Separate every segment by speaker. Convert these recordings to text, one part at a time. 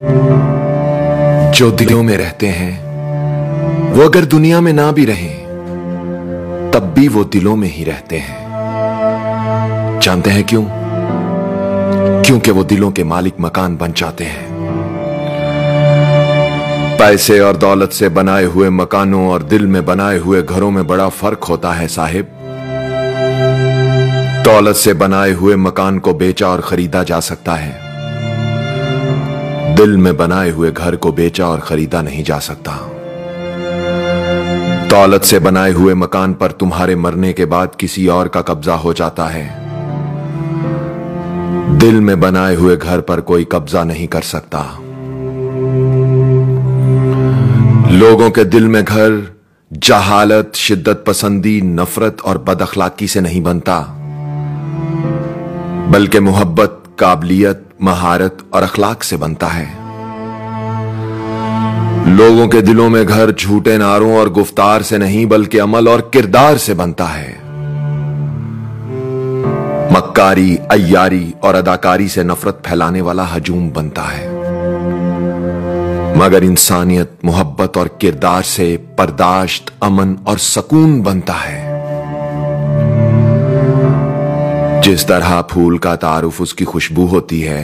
Speaker 1: जो दिलों में रहते हैं वो अगर दुनिया में ना भी रहें तब भी वो दिलों में ही रहते हैं। जानते हैं क्यों? क्योंकि वो दिलों के मालिक मकान बन जाते हैं। पैसे और दौलत से बनाए हुए मकानों और दिल में बनाए हुए घरों में बड़ा फर्क होता है साहिब। दौलत से बनाए हुए मकान को बेचा और खरीदा जा सकता है, दिल में बनाए हुए घर को बेचा और खरीदा नहीं जा सकता। दौलत से बनाए हुए मकान पर तुम्हारे मरने के बाद किसी और का कब्जा हो जाता है, दिल में बनाए हुए घर पर कोई कब्जा नहीं कर सकता। लोगों के दिल में घर जहालत, शिद्दत पसंदी, नफरत और बदअखलाकी से नहीं बनता, बल्कि मोहब्बत, काबिलियत, महारत और अखलाक से बनता है। लोगों के दिलों में घर झूठे नारों और गुफ्तार से नहीं बल्कि अमल और किरदार से बनता है। मक्कारी, अय्यारी और अदाकारी से नफरत फैलाने वाला हजूम बनता है, मगर इंसानियत, मोहब्बत और किरदार से बर्दाश्त, अमन और सुकून बनता है। जिस तरह फूल का तारुफ उसकी खुशबू होती है,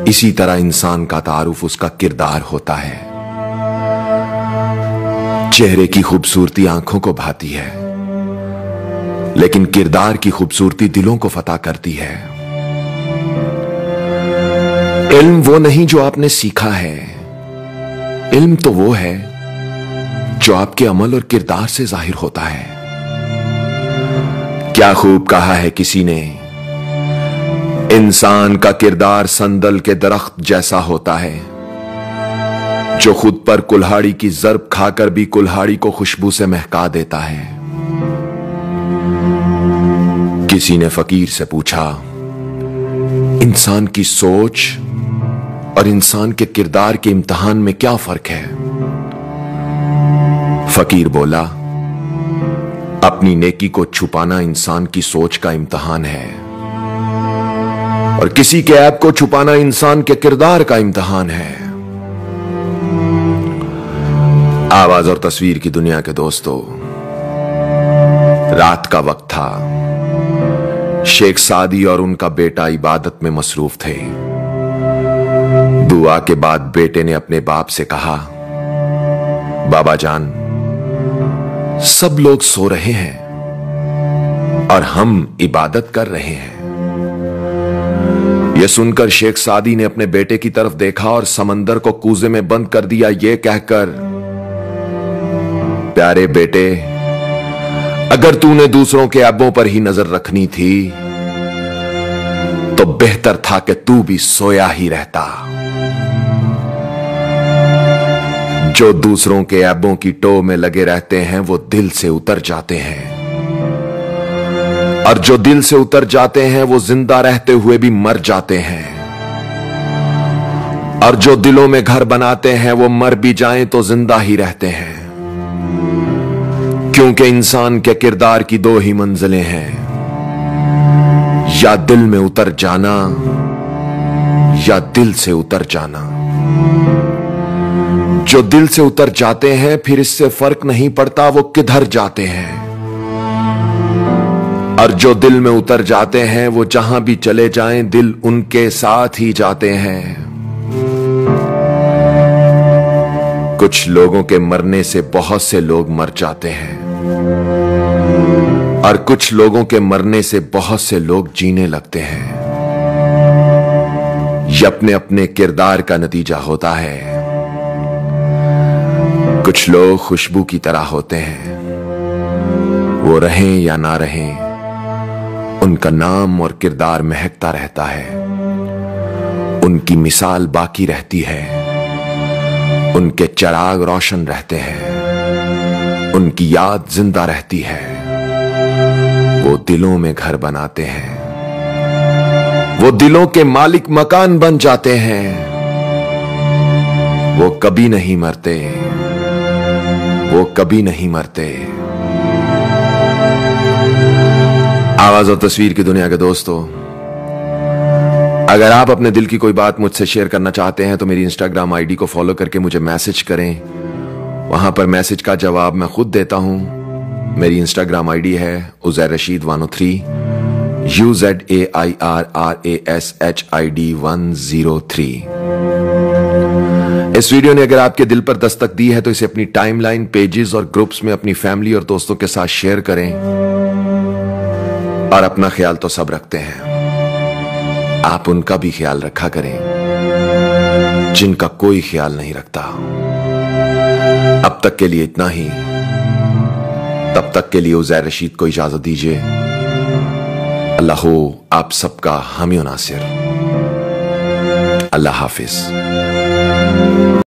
Speaker 1: इसी तरह इंसान का तारुफ उसका किरदार होता है। चेहरे की खूबसूरती आंखों को भाती है, लेकिन किरदार की खूबसूरती दिलों को फतह करती है। इल्म वो नहीं जो आपने सीखा है, इल्म तो वो है जो आपके अमल और किरदार से जाहिर होता है। क्या खूब कहा है किसी ने, इंसान का किरदार संदल के दरख्त जैसा होता है, जो खुद पर कुल्हाड़ी की जर्ब खाकर भी कुल्हाड़ी को खुशबू से महका देता है। किसी ने फकीर से पूछा, इंसान की सोच और इंसान के किरदार के इम्तिहान में क्या फर्क है? फकीर बोला, अपनी नेकी को छुपाना इंसान की सोच का इम्तिहान है और किसी के ऐब को छुपाना इंसान के किरदार का इम्तिहान है। आवाज और तस्वीर की दुनिया के दोस्तों, रात का वक्त था। शेख सादी और उनका बेटा इबादत में मसरूफ थे। दुआ के बाद बेटे ने अपने बाप से कहा, बाबा जान, सब लोग सो रहे हैं और हम इबादत कर रहे हैं। यह सुनकर शेख सादी ने अपने बेटे की तरफ देखा और समंदर को कूजे में बंद कर दिया, यह कहकर, प्यारे बेटे, अगर तूने दूसरों के ऐबों पर ही नजर रखनी थी तो बेहतर था कि तू भी सोया ही रहता। जो दूसरों के ऐबों की टो में लगे रहते हैं वो दिल से उतर जाते हैं, और जो दिल से उतर जाते हैं वो जिंदा रहते हुए भी मर जाते हैं, और जो दिलों में घर बनाते हैं वो मर भी जाएं तो जिंदा ही रहते हैं। क्योंकि इंसान के किरदार की दो ही मंजिलें हैं, या दिल में उतर जाना या दिल से उतर जाना। जो दिल से उतर जाते हैं फिर इससे फर्क नहीं पड़ता वो किधर जाते हैं, और जो दिल में उतर जाते हैं वो जहां भी चले जाएं दिल उनके साथ ही जाते हैं। कुछ लोगों के मरने से बहुत से लोग मर जाते हैं और कुछ लोगों के मरने से बहुत से लोग जीने लगते हैं। यह अपने अपने किरदार का नतीजा होता है। कुछ लोग खुशबू की तरह होते हैं, वो रहें या ना रहें उनका नाम और किरदार महकता रहता है, उनकी मिसाल बाकी रहती है, उनके चिराग रोशन रहते हैं, उनकी याद जिंदा रहती है। वो दिलों में घर बनाते हैं, वो दिलों के मालिक मकान बन जाते हैं। वो कभी नहीं मरते, वो कभी नहीं मरते। आवाज और तस्वीर की दुनिया के दोस्तों, अगर आप अपने दिल की कोई बात मुझसे शेयर करना चाहते हैं तो मेरी इंस्टाग्राम आईडी को फॉलो करके मुझे मैसेज करें। वहां पर मैसेज का जवाब मैं खुद देता हूं। मेरी इंस्टाग्राम आईडी है उज़ैर रशीद 103 UZAIRRASHID 103। इस वीडियो ने अगर आपके दिल पर दस्तक दी है तो इसे अपनी टाइमलाइन, पेजेस और ग्रुप्स में अपनी फैमिली और दोस्तों के साथ शेयर करें। और अपना ख्याल तो सब रखते हैं, आप उनका भी ख्याल रखा करें जिनका कोई ख्याल नहीं रखता। अब तक के लिए इतना ही। तब तक के लिए उज़ैर रशीद को इजाजत दीजिए। अल्लाह हो आप सबका हामी नासिर। अल्लाह हाफिज।